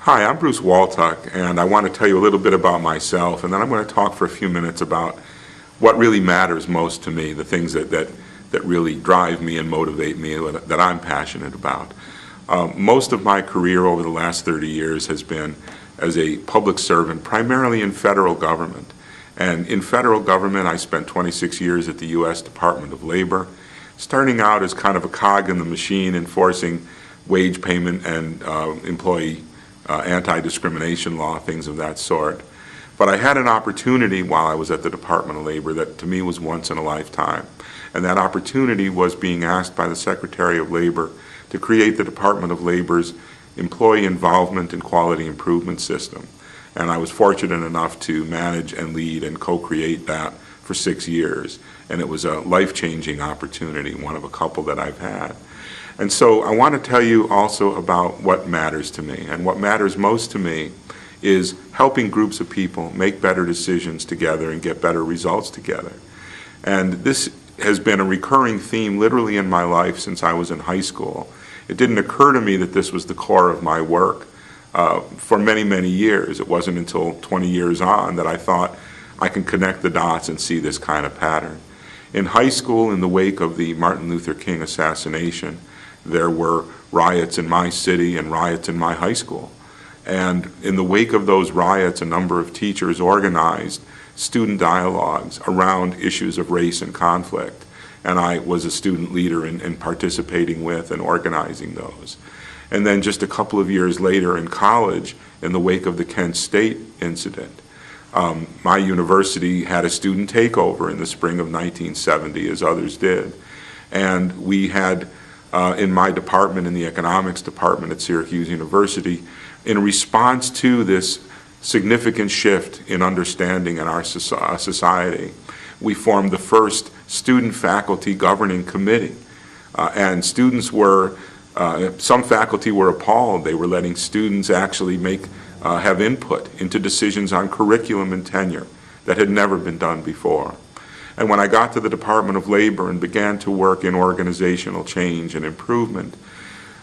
Hi, I'm Bruce Waltuck, and I want to tell you a little bit about myself, and then I'm going to talk for a few minutes about what really matters most to me, the things that really drive me and motivate me, that I'm passionate about. Most of my career over the last 30 years has been as a public servant, primarily in federal government. And in federal government, I spent 26 years at the U.S. Department of Labor, starting out as kind of a cog in the machine enforcing wage payment and employee anti-discrimination law, things of that sort. But I had an opportunity while I was at the Department of Labor that to me was once in a lifetime. And that opportunity was being asked by the Secretary of Labor to create the Department of Labor's Employee Involvement and Quality Improvement System. And I was fortunate enough to manage and lead and co-create that for 6 years. And it was a life-changing opportunity, one of a couple that I've had. And so I want to tell you also about what matters to me. And what matters most to me is helping groups of people make better decisions together and get better results together. And this has been a recurring theme literally in my life since I was in high school. It didn't occur to me that this was the core of my work for many, many years. It wasn't until 20 years on that I thought I can connect the dots and see this kind of pattern. In high school, in the wake of the Martin Luther King assassination, there were riots in my city and riots in my high school. And in the wake of those riots, a number of teachers organized student dialogues around issues of race and conflict. And I was a student leader in participating with and organizing those. And then just a couple of years later in college, in the wake of the Kent State incident, my university had a student takeover in the spring of 1970, as others did. And we had in my department, in the economics department at Syracuse University, in response to this significant shift in understanding in our society, we formed the first student-faculty governing committee. And students were, some faculty were appalled. They were letting students actually have input into decisions on curriculum and tenure that had never been done before. And when I got to the Department of Labor and began to work in organizational change and improvement,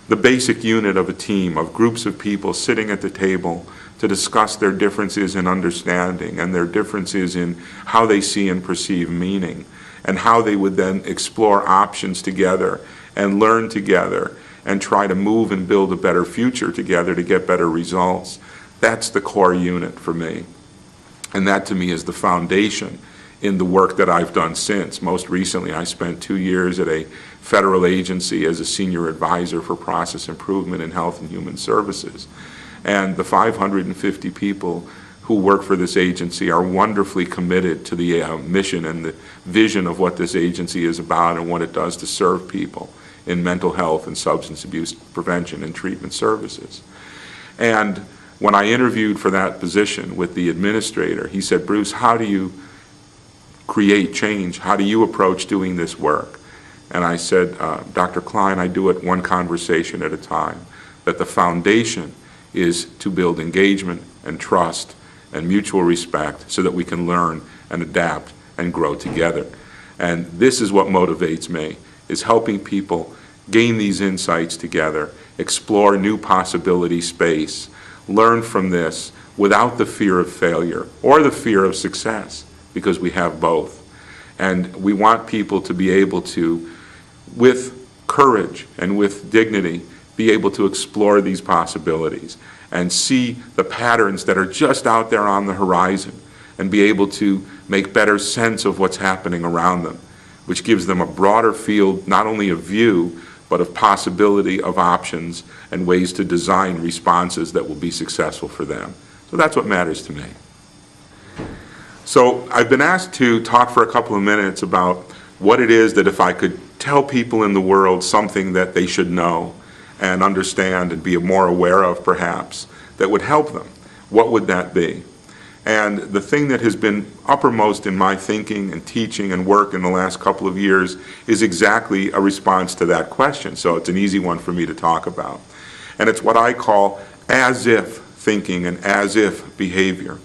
the basic unit of a team of groups of people sitting at the table to discuss their differences in understanding and their differences in how they see and perceive meaning, and how they would then explore options together and learn together and try to move and build a better future together to get better results. That's the core unit for me. And that to me is the foundation in the work that I've done since. Most recently, I spent 2 years at a federal agency as a senior advisor for process improvement in health and human services. And the 550 people who work for this agency are wonderfully committed to the mission and the vision of what this agency is about and what it does to serve people in mental health and substance abuse prevention and treatment services. And when I interviewed for that position with the administrator, he said, "Bruce, how do you create change? How do you approach doing this work?" And I said, "Dr. Klein, I do it one conversation at a time. That the foundation is to build engagement and trust and mutual respect so that we can learn and adapt and grow together." And this is what motivates me, is helping people gain these insights together, explore new possibility space, learn from this without the fear of failure or the fear of success, because we have both. And we want people to be able to, with courage and with dignity, be able to explore these possibilities and see the patterns that are just out there on the horizon and be able to make better sense of what's happening around them, which gives them a broader field, not only of view, but of possibility of options and ways to design responses that will be successful for them. So that's what matters to me. So I've been asked to talk for a couple of minutes about what it is that if I could tell people in the world something that they should know and understand and be more aware of perhaps, that would help them, what would that be? And the thing that has been uppermost in my thinking and teaching and work in the last couple of years is exactly a response to that question. So it's an easy one for me to talk about. And it's what I call as-if thinking and as-if behavior.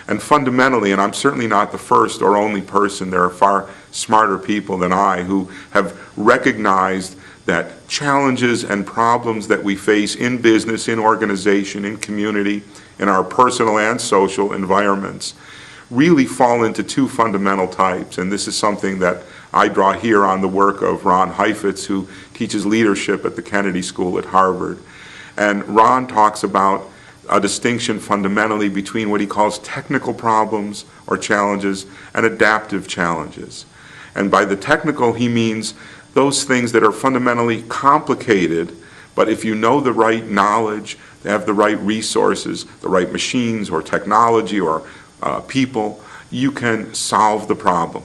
And fundamentally, and I'm certainly not the first or only person, there are far smarter people than I who have recognized that challenges and problems that we face in business, in organization, in community, in our personal and social environments really fall into two fundamental types. And this is something that I draw here on the work of Ron Heifetz, who teaches leadership at the Kennedy School at Harvard. And Ron talks about a distinction fundamentally between what he calls technical problems or challenges and adaptive challenges. And by the technical, he means those things that are fundamentally complicated, but if you know the right knowledge, have the right resources, the right machines or technology or people, you can solve the problem.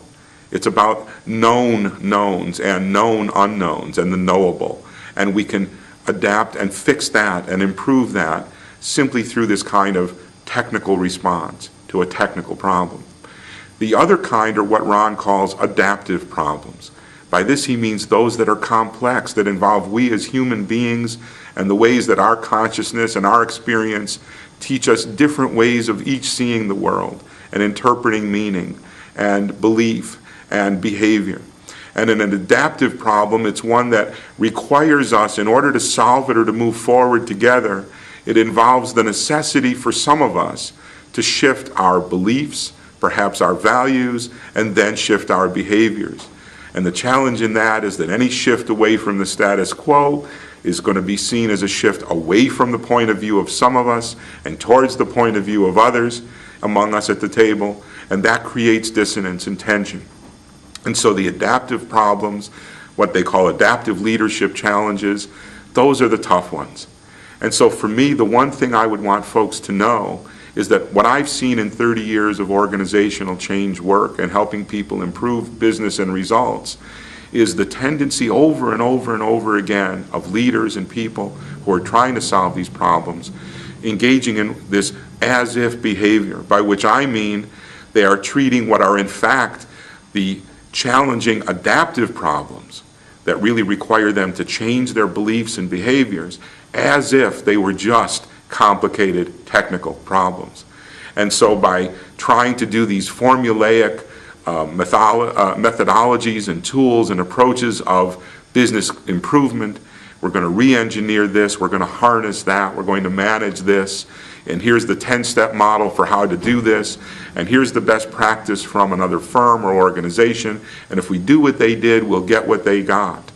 It's about known knowns and known unknowns and the knowable. And we can adapt and fix that and improve that simply through this kind of technical response to a technical problem. The other kind are what Ron calls adaptive problems. By this he means those that are complex, that involve we as human beings and the ways that our consciousness and our experience teach us different ways of each seeing the world and interpreting meaning and belief and behavior. And in an adaptive problem, it's one that requires us, in order to solve it or to move forward together, it involves the necessity for some of us to shift our beliefs, perhaps our values, and then shift our behaviors. And the challenge in that is that any shift away from the status quo is going to be seen as a shift away from the point of view of some of us and towards the point of view of others among us at the table, and that creates dissonance and tension. And so the adaptive problems, what they call adaptive leadership challenges, those are the tough ones. And so for me, the one thing I would want folks to know is that what I've seen in 30 years of organizational change work and helping people improve business and results is the tendency over and over and over again of leaders and people who are trying to solve these problems engaging in this as-if behavior, by which I mean they are treating what are in fact the challenging adaptive problems that really require them to change their beliefs and behaviors as if they were just complicated technical problems. And so by trying to do these formulaic methodologies and tools and approaches of business improvement, we're going to re-engineer this, we're going to harness that, we're going to manage this, and here's the 10-step model for how to do this, and here's the best practice from another firm or organization, and if we do what they did, we'll get what they got.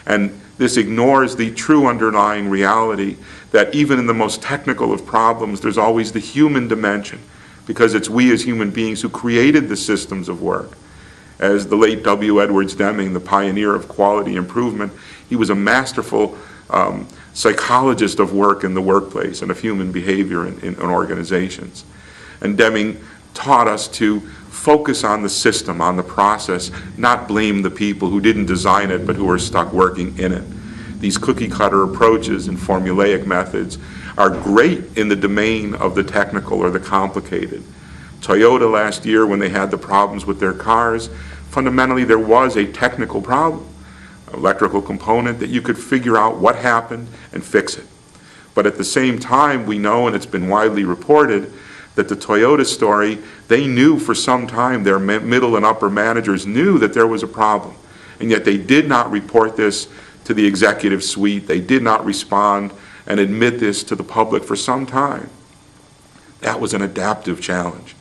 And this ignores the true underlying reality that even in the most technical of problems, there's always the human dimension, because it's we as human beings who created the systems of work. As the late W. Edwards Deming, the pioneer of quality improvement, he was a masterful psychologist of work in the workplace and of human behavior in organizations. And Deming taught us to focus on the system, on the process, not blame the people who didn't design it but who are stuck working in it. These cookie-cutter approaches and formulaic methods are great in the domain of the technical or the complicated. Toyota last year, when they had the problems with their cars, fundamentally there was a technical problem, electrical component that you could figure out what happened and fix it. But at the same time, we know, and it's been widely reported, that the Toyota story, they knew for some time, their middle and upper managers knew that there was a problem, and yet they did not report this to the executive suite. They did not respond and admit this to the public for some time. That was an adaptive challenge,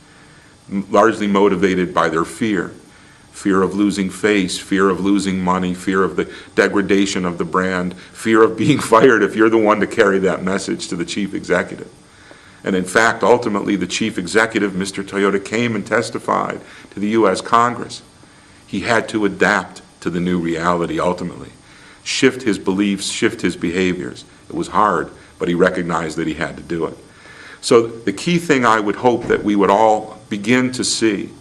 largely motivated by their fear of losing face, fear of losing money, fear of the degradation of the brand, fear of being fired if you're the one to carry that message to the chief executive. And in fact, ultimately, the chief executive, Mr. Toyota, came and testified to the U.S. Congress. He had to adapt to the new reality ultimately, shift his beliefs, shift his behaviors. It was hard, but he recognized that he had to do it. So the key thing I would hope that we would all begin to see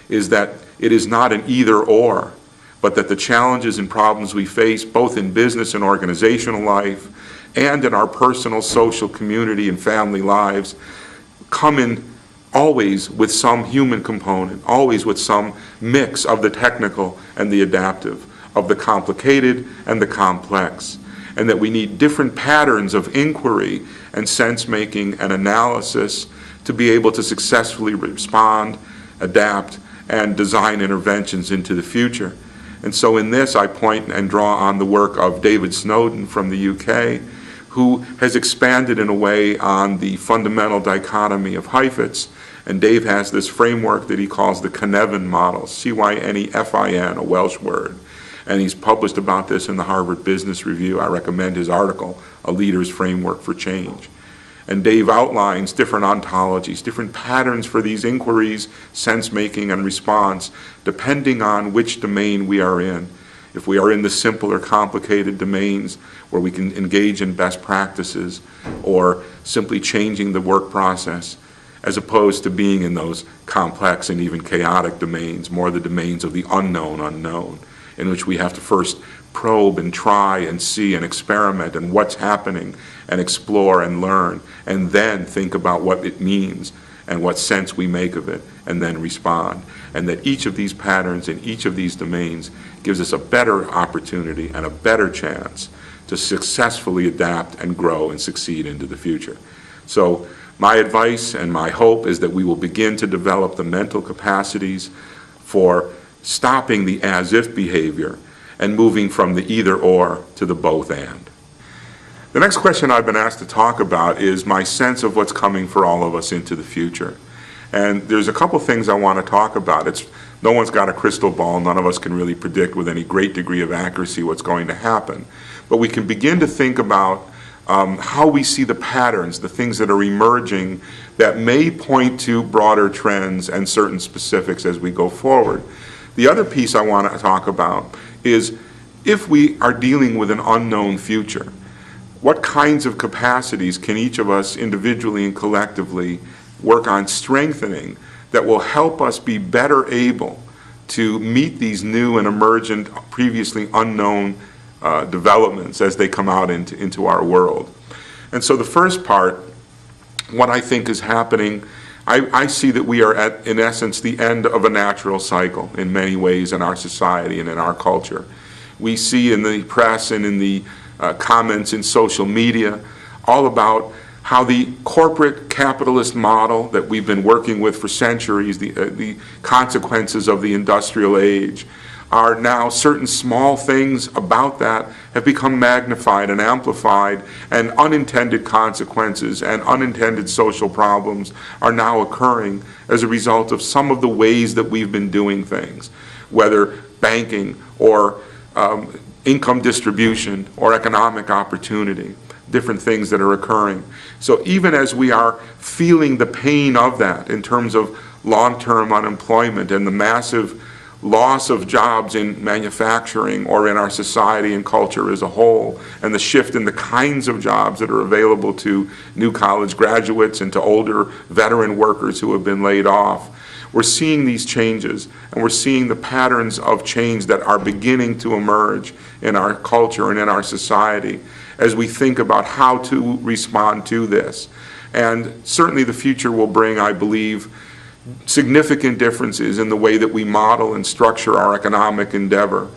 is that it is not an either-or, but that the challenges and problems we face, both in business and organizational life, and in our personal, social, community, and family lives, come in always with some human component, always with some mix of the technical and the adaptive, of the complicated and the complex, and that we need different patterns of inquiry and sense-making and analysis to be able to successfully respond, adapt, and design interventions into the future. And so in this, I point and draw on the work of David Snowden from the UK, who has expanded in a way on the fundamental dichotomy of hyphens. And Dave has this framework that he calls the Cynefin model, C-Y-N-E-F-I-N, a Welsh word. And he's published about this in the Harvard Business Review. I recommend his article, A Leader's Framework for Change. And Dave outlines different ontologies, different patterns for these inquiries, sense-making, and response, depending on which domain we are in. If we are in the simpler, complicated domains where we can engage in best practices or simply changing the work process, as opposed to being in those complex and even chaotic domains, more the domains of the unknown, in which we have to first probe and try and see and experiment and what's happening and explore and learn, and then think about what it means and what sense we make of it, and then respond. And that each of these patterns in each of these domains gives us a better opportunity and a better chance to successfully adapt and grow and succeed into the future. So my advice and my hope is that we will begin to develop the mental capacities for stopping the as-if behavior and moving from the either-or to the both-and. The next question I've been asked to talk about is my sense of what's coming for all of us into the future. And there's a couple things I want to talk about. No one's got a crystal ball. None of us can really predict with any great degree of accuracy what's going to happen. But we can begin to think about how we see the patterns, the things that are emerging that may point to broader trends and certain specifics as we go forward. The other piece I want to talk about is if we are dealing with an unknown future, what kinds of capacities can each of us individually and collectively work on strengthening that will help us be better able to meet these new and emergent, previously unknown developments as they come out into our world. And so the first part, what I think is happening, I see that we are at, in essence, the end of a natural cycle in many ways in our society and in our culture. We see in the press and in the comments in social media all about how the corporate capitalist model that we've been working with for centuries, the consequences of the industrial age, are now certain small things about that have become magnified and amplified, and unintended consequences and unintended social problems are now occurring as a result of some of the ways that we've been doing things, whether banking or income distribution or economic opportunity, different things that are occurring. So even as we are feeling the pain of that in terms of long-term unemployment and the massive loss of jobs in manufacturing or in our society and culture as a whole, and the shift in the kinds of jobs that are available to new college graduates and to older veteran workers who have been laid off, we're seeing these changes, and we're seeing the patterns of change that are beginning to emerge in our culture and in our society as we think about how to respond to this. And certainly the future will bring, I believe, significant differences in the way that we model and structure our economic endeavor.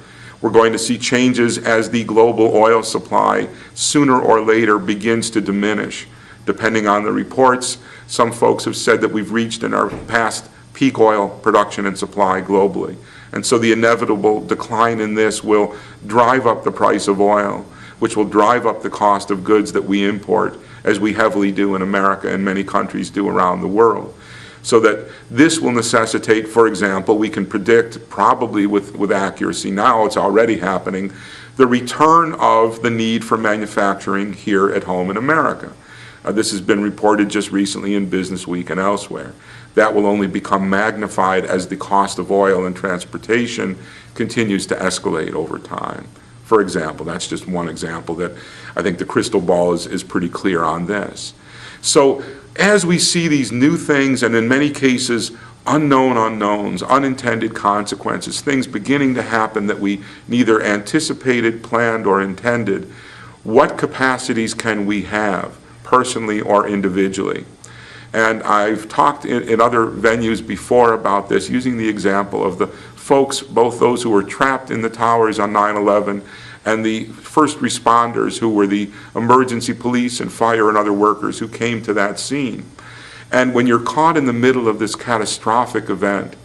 We're going to see changes as the global oil supply sooner or later begins to diminish. Depending on the reports, some folks have said that we've reached in our past peak oil production and supply globally. And so the inevitable decline in this will drive up the price of oil, which will drive up the cost of goods that we import, as we heavily do in America and many countries do around the world. So that this will necessitate, for example, we can predict probably with accuracy, now it's already happening, the return of the need for manufacturing here at home in America. This has been reported just recently in Business Week and elsewhere. That will only become magnified as the cost of oil and transportation continues to escalate over time. For example, that's just one example that I think the crystal ball is pretty clear on this. So as we see these new things, and in many cases unknown unknowns, unintended consequences, things beginning to happen that we neither anticipated, planned, or intended, what capacities can we have, personally or individually? And I've talked in other venues before about this, using the example of the folks, both those who were trapped in the towers on 9/11 and the first responders who were the emergency police and fire and other workers who came to that scene. And when you're caught in the middle of this catastrophic event,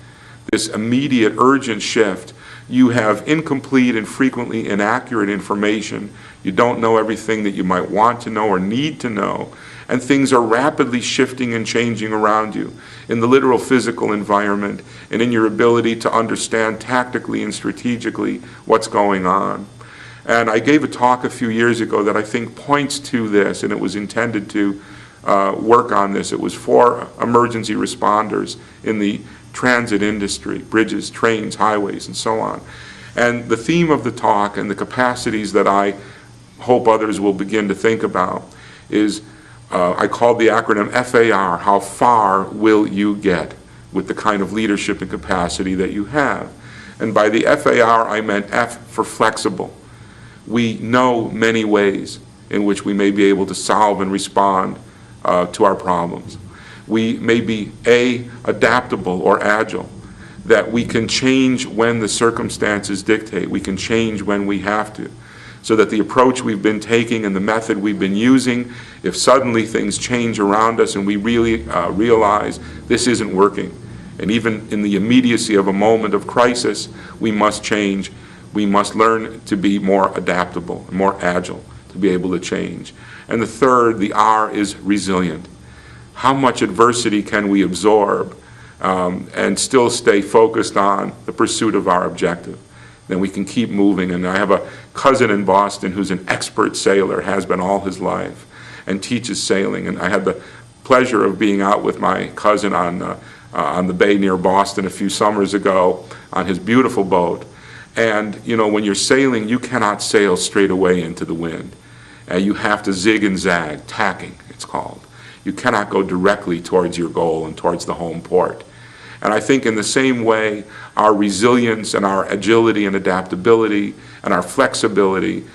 this immediate urgent shift You have incomplete and frequently inaccurate information. You don't know everything that you might want to know or need to know. And things are rapidly shifting and changing around you in the literal physical environment and in your ability to understand tactically and strategically what's going on. And I gave a talk a few years ago that I think points to this, and it was intended to work on this. It was for emergency responders in the transit industry, bridges, trains, highways, and so on. And the theme of the talk and the capacities that I hope others will begin to think about is, I called the acronym FAR, how far will you get with the kind of leadership and capacity that you have? And by the FAR, I meant F for flexible. We know many ways in which we may be able to solve and respond to our problems. We may be adaptable or agile, that we can change when the circumstances dictate. We can change when we have to. So that the approach we've been taking and the method we've been using, if suddenly things change around us and we really realize this isn't working, and even in the immediacy of a moment of crisis, we must change. We must learn to be more adaptable, more agile, to be able to change. And the third, the R, is resilient. How much adversity can we absorb and still stay focused on the pursuit of our objective? Then we can keep moving. And I have a cousin in Boston who's an expert sailor, has been all his life, and teaches sailing. And I had the pleasure of being out with my cousin on the bay near Boston a few summers ago on his beautiful boat. And, you know, when you're sailing, you cannot sail straight away into the wind. You have to zig and zag, tacking, it's called. You cannot go directly towards your goal and towards the home port. And I think in the same way, our resilience and our agility and adaptability and our flexibility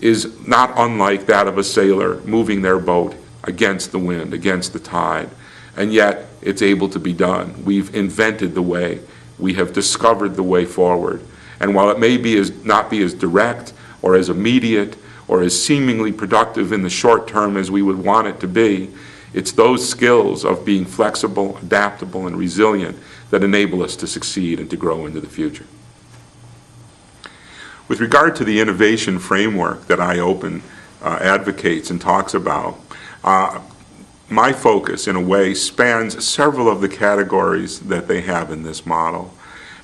is not unlike that of a sailor moving their boat against the wind, against the tide. And yet, it's able to be done. We've invented the way. We have discovered the way forward. And while it may not be as direct or as immediate or as seemingly productive in the short term as we would want it to be, it's those skills of being flexible, adaptable, and resilient that enable us to succeed and to grow into the future. With regard to the innovation framework that IOPEN advocates and talks about, my focus, in a way, spans several of the categories that they have in this model.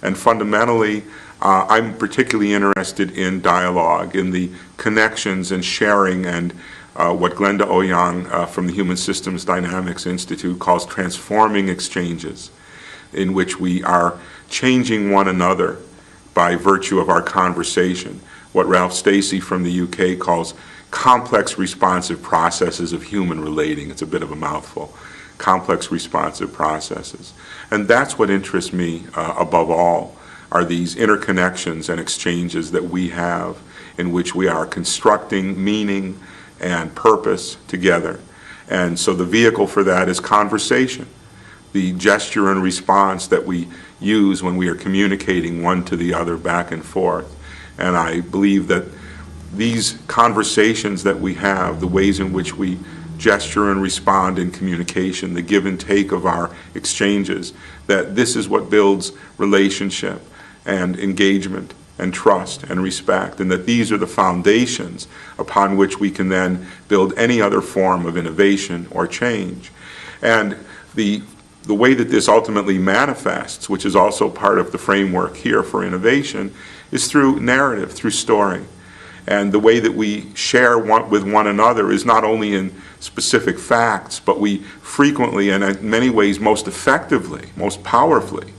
And fundamentally, I'm particularly interested in dialogue, in the connections and sharing, and what Glenda Ouyang from the Human Systems Dynamics Institute calls transforming exchanges, in which we are changing one another by virtue of our conversation. What Ralph Stacey from the UK calls complex responsive processes of human relating. It's a bit of a mouthful. Complex responsive processes. And that's what interests me above all, are these interconnections and exchanges that we have in which we are constructing meaning and purpose together. And so the vehicle for that is conversation, the gesture and response that we use when we are communicating one to the other back and forth. And I believe that these conversations that we have, the ways in which we gesture and respond in communication, the give and take of our exchanges, that this is what builds relationship and engagement and trust and respect, and that these are the foundations upon which we can then build any other form of innovation or change. And the way that this ultimately manifests, which is also part of the framework here for innovation, is through narrative, through story. And the way that we share with one another is not only in specific facts, but we frequently and in many ways most effectively, most powerfully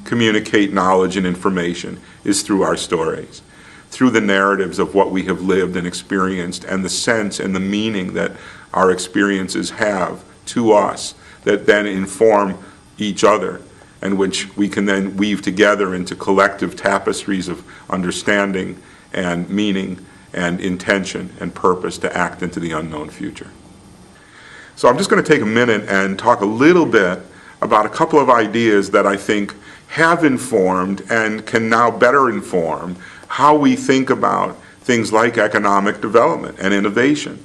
communicate knowledge and information is through our stories, through the narratives of what we have lived and experienced and the sense and the meaning that our experiences have to us that then inform each other and which we can then weave together into collective tapestries of understanding and meaning and intention and purpose to act into the unknown future. So I'm just going to take a minute and talk a little bit about a couple of ideas that I think have informed and can now better inform how we think about things like economic development and innovation.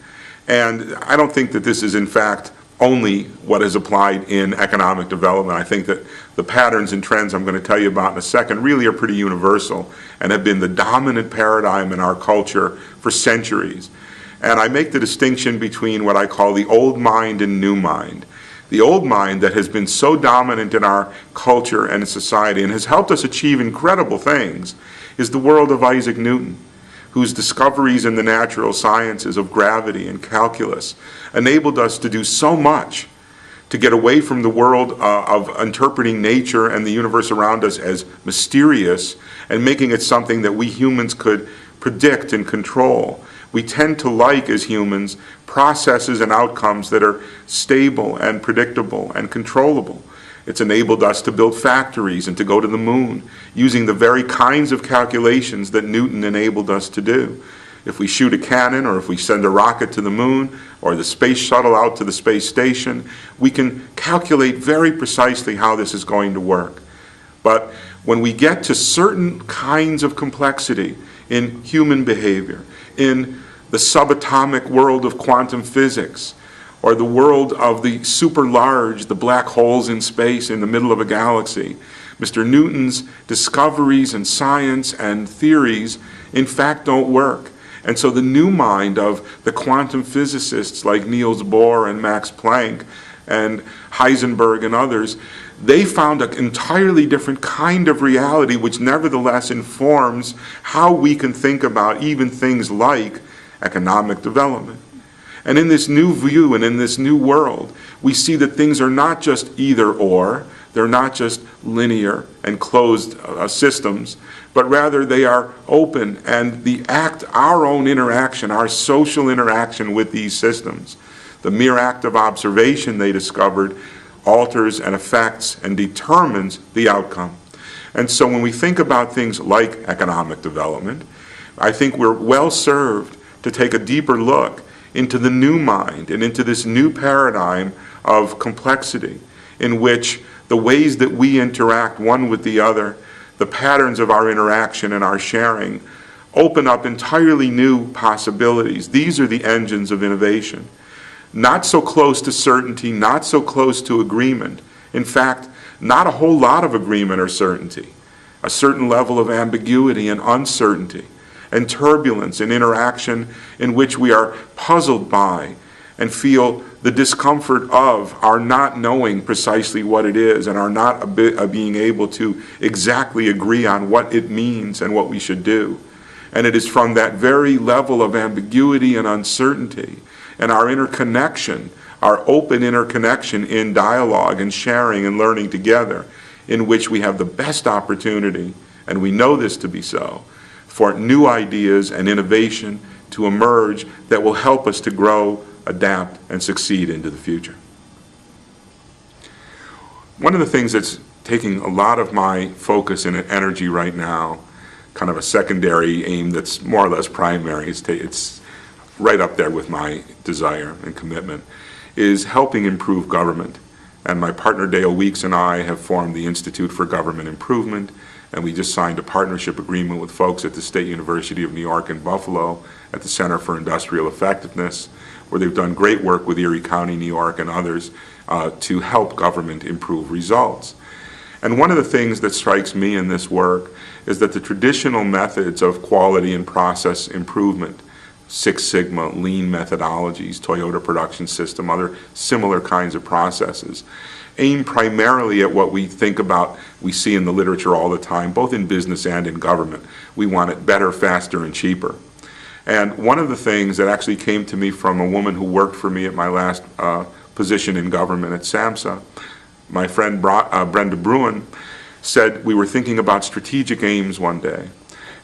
And I don't think that this is in fact only what is applied in economic development. I think that the patterns and trends I'm going to tell you about in a second really are pretty universal and have been the dominant paradigm in our culture for centuries. And I make the distinction between what I call the old mind and new mind. The old mind that has been so dominant in our culture and society and has helped us achieve incredible things is the world of Isaac Newton, whose discoveries in the natural sciences of gravity and calculus enabled us to do so much to get away from the world of interpreting nature and the universe around us as mysterious and making it something that we humans could predict and control. We tend to like, as humans, processes and outcomes that are stable and predictable and controllable. It's enabled us to build factories and to go to the moon using the very kinds of calculations that Newton enabled us to do. If we shoot a cannon, or if we send a rocket to the moon, or the space shuttle out to the space station, we can calculate very precisely how this is going to work. But when we get to certain kinds of complexity in human behavior, in the subatomic world of quantum physics, or the world of the super large, the black holes in space in the middle of a galaxy, Mr. Newton's discoveries and science and theories in fact don't work. And so the new mind of the quantum physicists like Niels Bohr and Max Planck and Heisenberg and others, they found an entirely different kind of reality which nevertheless informs how we can think about even things like economic development. And in this new view and in this new world, we see that things are not just either or, they're not just linear and closed systems, but rather they are open, and our own interaction, our social interaction with these systems, the mere act of observation, they discovered, alters and affects and determines the outcome. And so when we think about things like economic development, I think we're well served to take a deeper look into the new mind and into this new paradigm of complexity in which the ways that we interact one with the other, the patterns of our interaction and our sharing, open up entirely new possibilities. These are the engines of innovation. Not so close to certainty, not so close to agreement. In fact, not a whole lot of agreement or certainty. A certain level of ambiguity and uncertainty and turbulence in interaction in which we are puzzled by and feel the discomfort of our not knowing precisely what it is and our not being able to exactly agree on what it means and what we should do. And it is from that very level of ambiguity and uncertainty and our interconnection, our open interconnection in dialogue and sharing and learning together, in which we have the best opportunity, and we know this to be so, for new ideas and innovation to emerge that will help us to grow, adapt, and succeed into the future. One of the things that's taking a lot of my focus and energy right now, kind of a secondary aim that's more or less primary, it's right up there with my desire and commitment, is helping improve government. And my partner Dale Weeks and I have formed the Institute for Government Improvement, and we just signed a partnership agreement with folks at the State University of New York in Buffalo at the Center for Industrial Effectiveness, where they've done great work with Erie County, New York, and others to help government improve results. And one of the things that strikes me in this work is that the traditional methods of quality and process improvement, Six Sigma, lean methodologies, Toyota Production System, other similar kinds of processes, aim primarily at what we think about, we see in the literature all the time, both in business and in government. We want it better, faster, and cheaper. And one of the things that actually came to me from a woman who worked for me at my last position in government at SAMHSA, my friend Brenda Bruin, said we were thinking about strategic aims one day.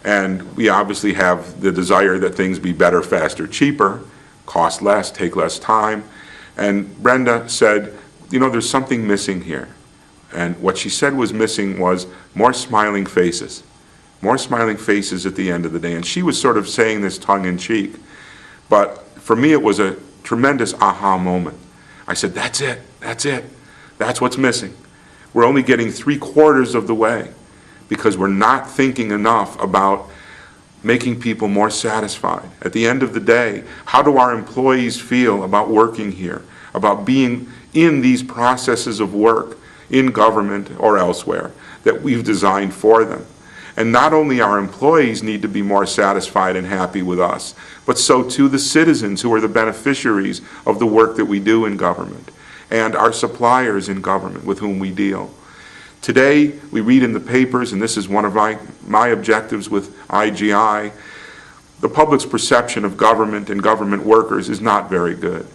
And we obviously have the desire that things be better, faster, cheaper, cost less, take less time. And Brenda said, you know, there's something missing here. And what she said was missing was more smiling faces. More smiling faces at the end of the day. And she was sort of saying this tongue-in-cheek. But for me, it was a tremendous aha moment. I said, that's it. That's what's missing. We're only getting 3/4 of the way, because we're not thinking enough about making people more satisfied. At the end of the day, how do our employees feel about working here, about being in these processes of work in government or elsewhere that we've designed for them? And not only our employees need to be more satisfied and happy with us, but so too the citizens who are the beneficiaries of the work that we do in government, and our suppliers in government with whom we deal. Today, we read in the papers, and this is one of my objectives with IGI, the public's perception of government and government workers is not very good.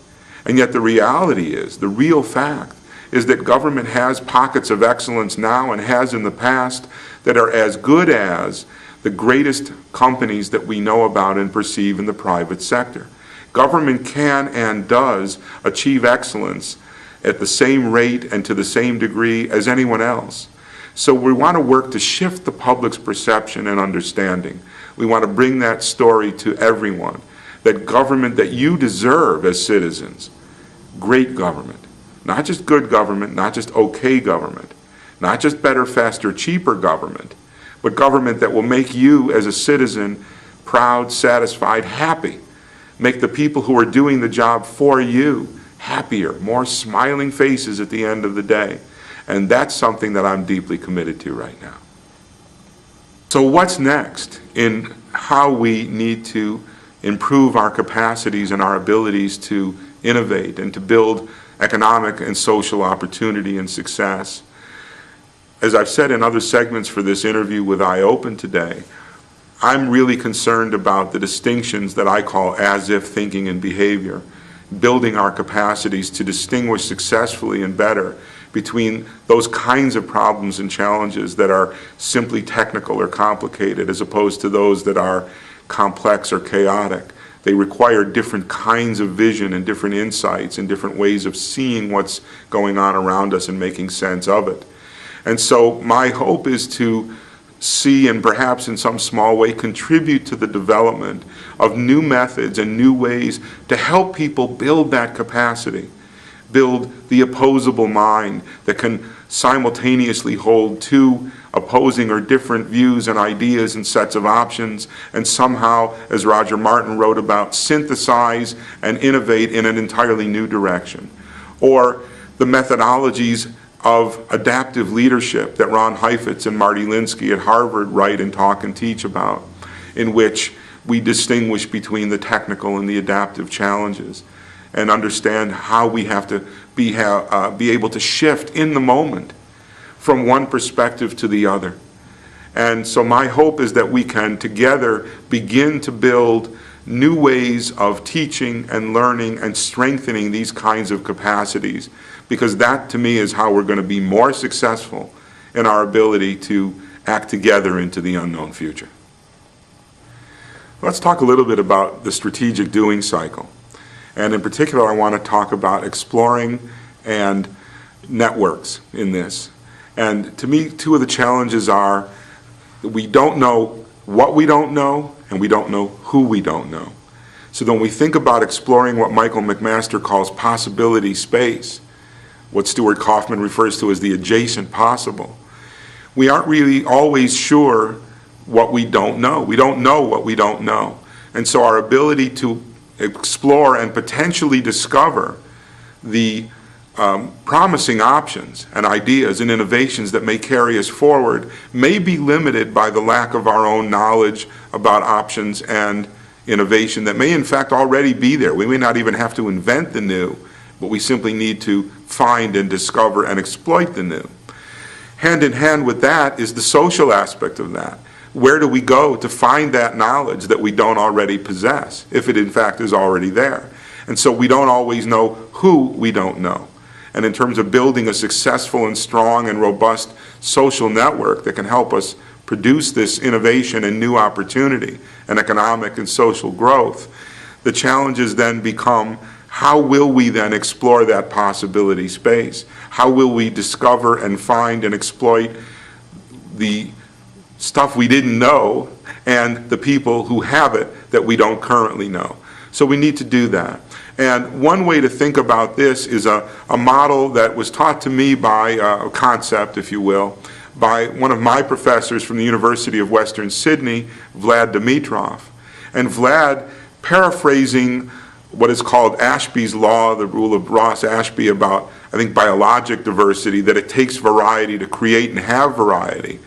And yet the reality is, the real fact, is that government has pockets of excellence now and has in the past that are as good as the greatest companies that we know about and perceive in the private sector. Government can and does achieve excellence at the same rate and to the same degree as anyone else. So we want to work to shift the public's perception and understanding. We want to bring that story to everyone, that government that you deserve as citizens, great government, not just good government, not just okay government, not just better, faster, cheaper government, but government that will make you as a citizen proud, satisfied, happy, make the people who are doing the job for you happier, more smiling faces at the end of the day. And that's something that I'm deeply committed to right now. So what's next in how we need to improve our capacities and our abilities to innovate and to build economic and social opportunity and success? As I've said in other segments for this interview with iOpen today, I'm really concerned about the distinctions that I call as-if thinking and behavior, building our capacities to distinguish successfully and better between those kinds of problems and challenges that are simply technical or complicated as opposed to those that are complex or chaotic. They require different kinds of vision and different insights and different ways of seeing what's going on around us and making sense of it. And so my hope is to see and perhaps in some small way contribute to the development of new methods and new ways to help people build that capacity, build the opposable mind that can simultaneously hold two opposing or different views and ideas and sets of options, and somehow, as Roger Martin wrote about, synthesize and innovate in an entirely new direction. Or the methodologies of adaptive leadership that Ron Heifetz and Marty Linsky at Harvard write and talk and teach about, in which we distinguish between the technical and the adaptive challenges and understand how we have to be able to shift in the moment from one perspective to the other. And so my hope is that we can together begin to build new ways of teaching and learning and strengthening these kinds of capacities, because that to me is how we're going to be more successful in our ability to act together into the unknown future. Let's talk a little bit about the strategic doing cycle. And in particular, I want to talk about exploring and networks in this. And to me, two of the challenges are that we don't know what we don't know, and we don't know who we don't know. So when we think about exploring what Michael McMaster calls possibility space, what Stuart Kaufman refers to as the adjacent possible, we aren't really always sure what we don't know. We don't know what we don't know. And so our ability to explore and potentially discover the promising options and ideas and innovations that may carry us forward may be limited by the lack of our own knowledge about options and innovation that may in fact already be there. We may not even have to invent the new, but we simply need to find and discover and exploit the new. Hand in hand with that is the social aspect of that. Where do we go to find that knowledge that we don't already possess, if it in fact is already there? And so we don't always know who we don't know. And in terms of building a successful and strong and robust social network that can help us produce this innovation and new opportunity and economic and social growth, the challenges then become, how will we then explore that possibility space? How will we discover and find and exploit the stuff we didn't know and the people who have it that we don't currently know? So we need to do that. And one way to think about this is a model that was taught to me by a concept, if you will, by one of my professors from the University of Western Sydney, Vlad Dimitrov. And Vlad, paraphrasing what is called Ashby's law, the rule of Ross Ashby about, I think, biologic diversity, that it takes variety to create and have variety.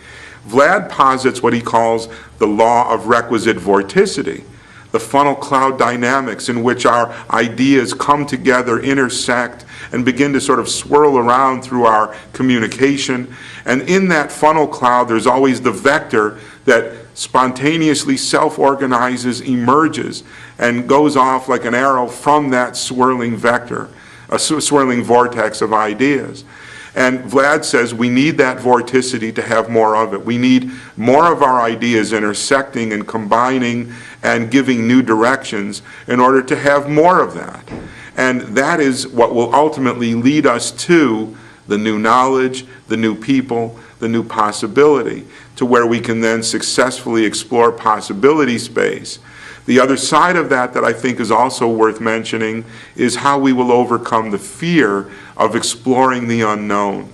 Vlad posits what he calls the law of requisite vorticity, the funnel cloud dynamics in which our ideas come together, intersect, and begin to sort of swirl around through our communication. And in that funnel cloud, there's always the vector that spontaneously self-organizes, emerges, and goes off like an arrow from that swirling vector, a swirling vortex of ideas. And Vlad says we need that vorticity to have more of it. We need more of our ideas intersecting and combining and giving new directions in order to have more of that. And that is what will ultimately lead us to the new knowledge, the new people, the new possibility, to where we can then successfully explore possibility space. The other side of that I think is also worth mentioning is how we will overcome the fear of exploring the unknown,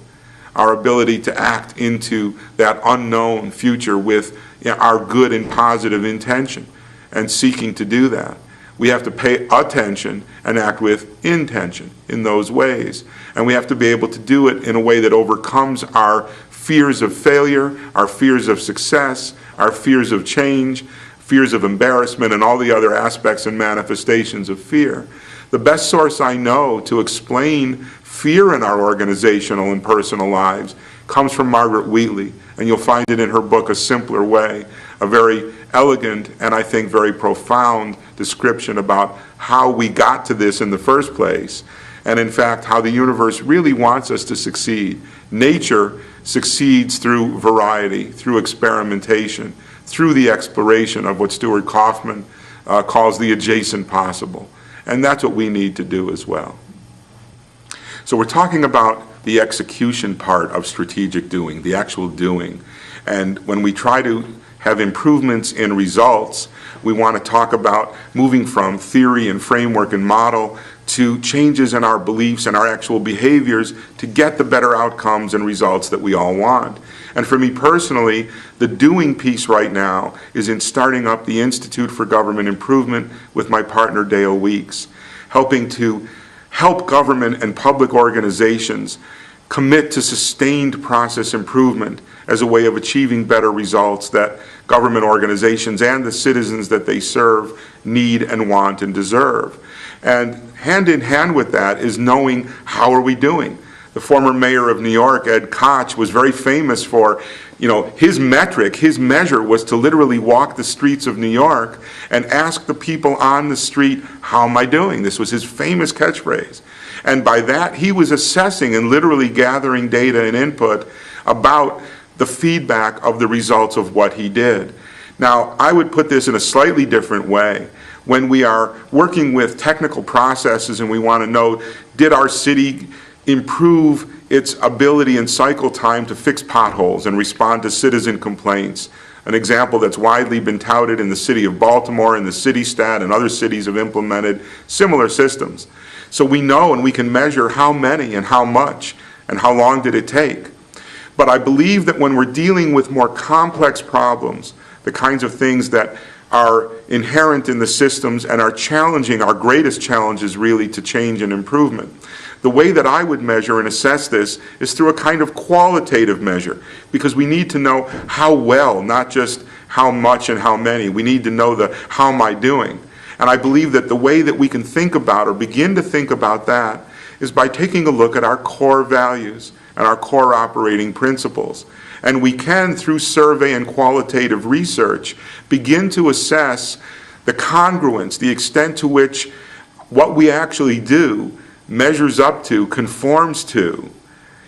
our ability to act into that unknown future with our good and positive intention and seeking to do that. We have to pay attention and act with intention in those ways. And we have to be able to do it in a way that overcomes our fears of failure, our fears of success, our fears of change, fears of embarrassment, and all the other aspects and manifestations of fear. The best source I know to explain fear in our organizational and personal lives comes from Margaret Wheatley, and you'll find it in her book, A Simpler Way, a very elegant and I think very profound description about how we got to this in the first place, and in fact how the universe really wants us to succeed. Nature succeeds through variety, through experimentation, through the exploration of what Stuart Kaufman calls the adjacent possible. And that's what we need to do as well. So we're talking about the execution part of strategic doing, the actual doing. And when we try to have improvements in results, we want to talk about moving from theory and framework and model to changes in our beliefs and our actual behaviors to get the better outcomes and results that we all want. And for me personally, the doing piece right now is in starting up the Institute for Government Improvement with my partner Dale Weeks, helping to help government and public organizations commit to sustained process improvement as a way of achieving better results that government organizations and the citizens that they serve need and want and deserve. And hand in hand with that is knowing how are we doing. The former mayor of New York, Ed Koch, was very famous for, his metric, his measure was to literally walk the streets of New York and ask the people on the street, how am I doing? This was his famous catchphrase. And by that, he was assessing and literally gathering data and input about the feedback of the results of what he did. Now, I would put this in a slightly different way. When we are working with technical processes and we want to know, did our city improve its ability and cycle time to fix potholes and respond to citizen complaints? An example that's widely been touted in the city of Baltimore and the CityStat and other cities have implemented similar systems. So we know and we can measure how many and how much and how long did it take. But I believe that when we're dealing with more complex problems, the kinds of things that are inherent in the systems and are challenging, our greatest challenge is really to change and improvement. The way that I would measure and assess this is through a kind of qualitative measure, because we need to know how well, not just how much and how many. We need to know the how am I doing. And I believe that the way that we can think about or begin to think about that is by taking a look at our core values and our core operating principles. And we can, through survey and qualitative research, begin to assess the congruence, the extent to which what we actually do measures up to, conforms to,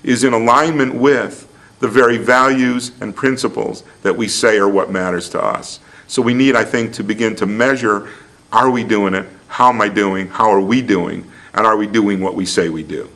is in alignment with the very values and principles that we say are what matters to us. So we need, I think, to begin to measure, are we doing it? How am I doing? How are we doing? And are we doing what we say we do?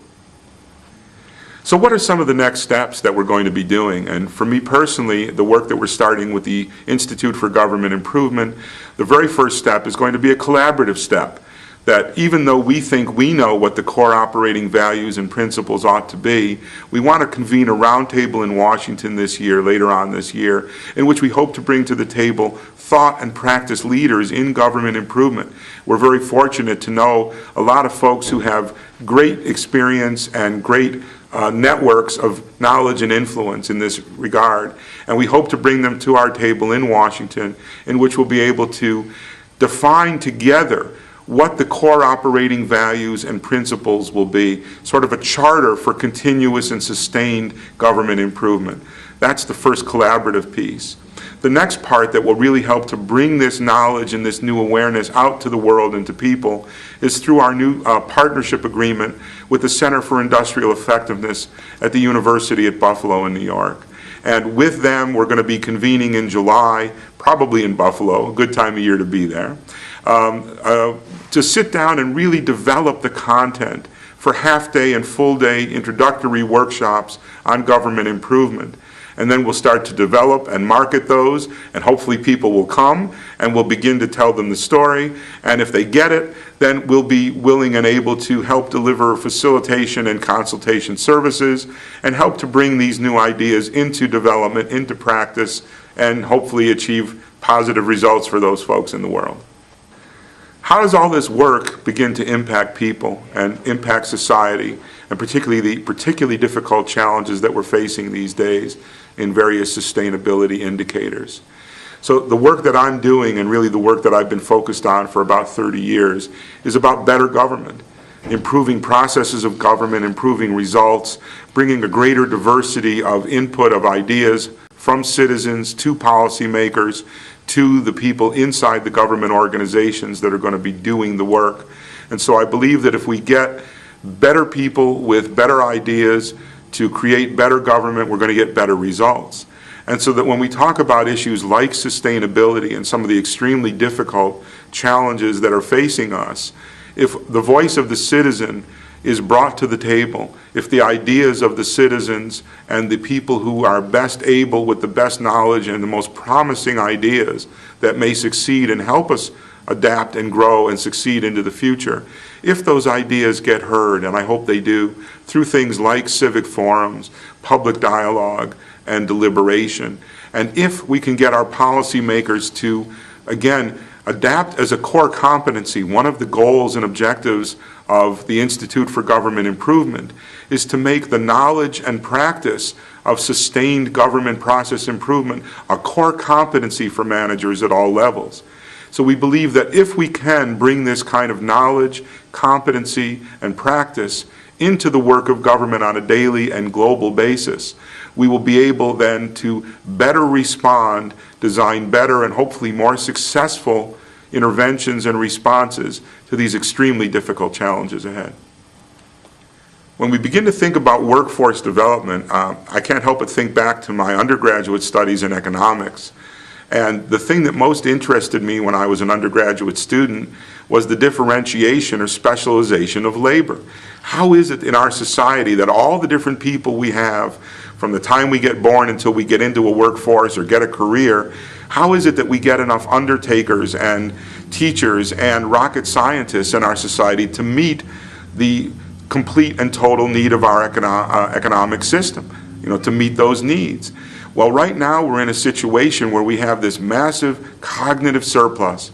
So what are some of the next steps that we're going to be doing? And for me personally, the work that we're starting with the Institute for Government Improvement, the very first step is going to be a collaborative step that even though we think we know what the core operating values and principles ought to be, we want to convene a roundtable in Washington this year, later on this year, in which we hope to bring to the table thought and practice leaders in government improvement. We're very fortunate to know a lot of folks who have great experience and great networks of knowledge and influence in this regard, and we hope to bring them to our table in Washington, in which we'll be able to define together what the core operating values and principles will be, sort of a charter for continuous and sustained government improvement. That's the first collaborative piece. The next part that will really help to bring this knowledge and this new awareness out to the world and to people is through our new partnership agreement with the Center for Industrial Effectiveness at the University at Buffalo in New York. And with them, we're going to be convening in July, probably in Buffalo, a good time of year to be there, to sit down and really develop the content for half-day and full-day introductory workshops on government improvement. And then we'll start to develop and market those, and hopefully people will come, and we'll begin to tell them the story. And if they get it, then we'll be willing and able to help deliver facilitation and consultation services and help to bring these new ideas into development, into practice, and hopefully achieve positive results for those folks in the world. How does all this work begin to impact people and impact society, and particularly the particularly difficult challenges that we're facing these days in various sustainability indicators? So the work that I'm doing, and really the work that I've been focused on for about 30 years, is about better government, improving processes of government, improving results, bringing a greater diversity of input of ideas from citizens to policymakers, to the people inside the government organizations that are going to be doing the work. And so I believe that if we get better people with better ideas to create better government, we're going to get better results. And so that when we talk about issues like sustainability and some of the extremely difficult challenges that are facing us, if the voice of the citizen is brought to the table, if the ideas of the citizens and the people who are best able with the best knowledge and the most promising ideas that may succeed and help us adapt and grow and succeed into the future, if those ideas get heard, and I hope they do, through things like civic forums, public dialogue, and deliberation, and if we can get our policymakers to, again, adapt as a core competency. One of the goals and objectives of the Institute for Government Improvement is to make the knowledge and practice of sustained government process improvement a core competency for managers at all levels. So we believe that if we can bring this kind of knowledge, competency, and practice into the work of government on a daily and global basis, we will be able then to better respond, design better and hopefully more successful interventions and responses to these extremely difficult challenges ahead. When we begin to think about workforce development, I can't help but think back to my undergraduate studies in economics. And the thing that most interested me when I was an undergraduate student was the differentiation or specialization of labor. How is it in our society that all the different people we have, from the time we get born until we get into a workforce or get a career, how is it that we get enough undertakers and teachers and rocket scientists in our society to meet the complete and total need of our economic system, to meet those needs? Well, right now we're in a situation where we have this massive cognitive surplus.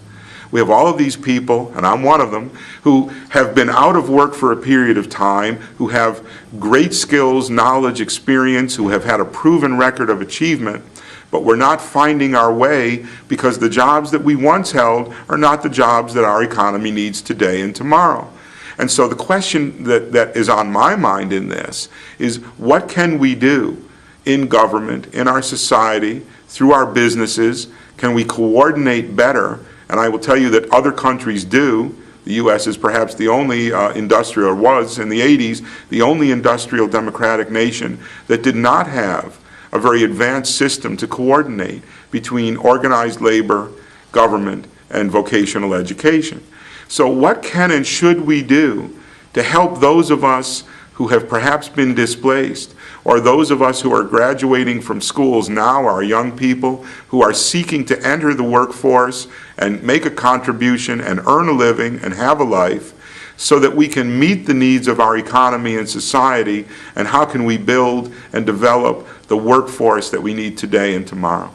We have all of these people, and I'm one of them, who have been out of work for a period of time, who have great skills, knowledge, experience, who have had a proven record of achievement, but we're not finding our way because the jobs that we once held are not the jobs that our economy needs today and tomorrow. And so the question that is on my mind in this is, what can we do in government, in our society, through our businesses? Can we coordinate better? And I will tell you that other countries do. The U.S. is perhaps the only industrial, or was in the 80s, the only industrial democratic nation that did not have a very advanced system to coordinate between organized labor, government, and vocational education. So what can and should we do to help those of us who have perhaps been displaced, or those of us who are graduating from schools now, our young people who are seeking to enter the workforce and make a contribution and earn a living and have a life, so that we can meet the needs of our economy and society, and how can we build and develop the workforce that we need today and tomorrow.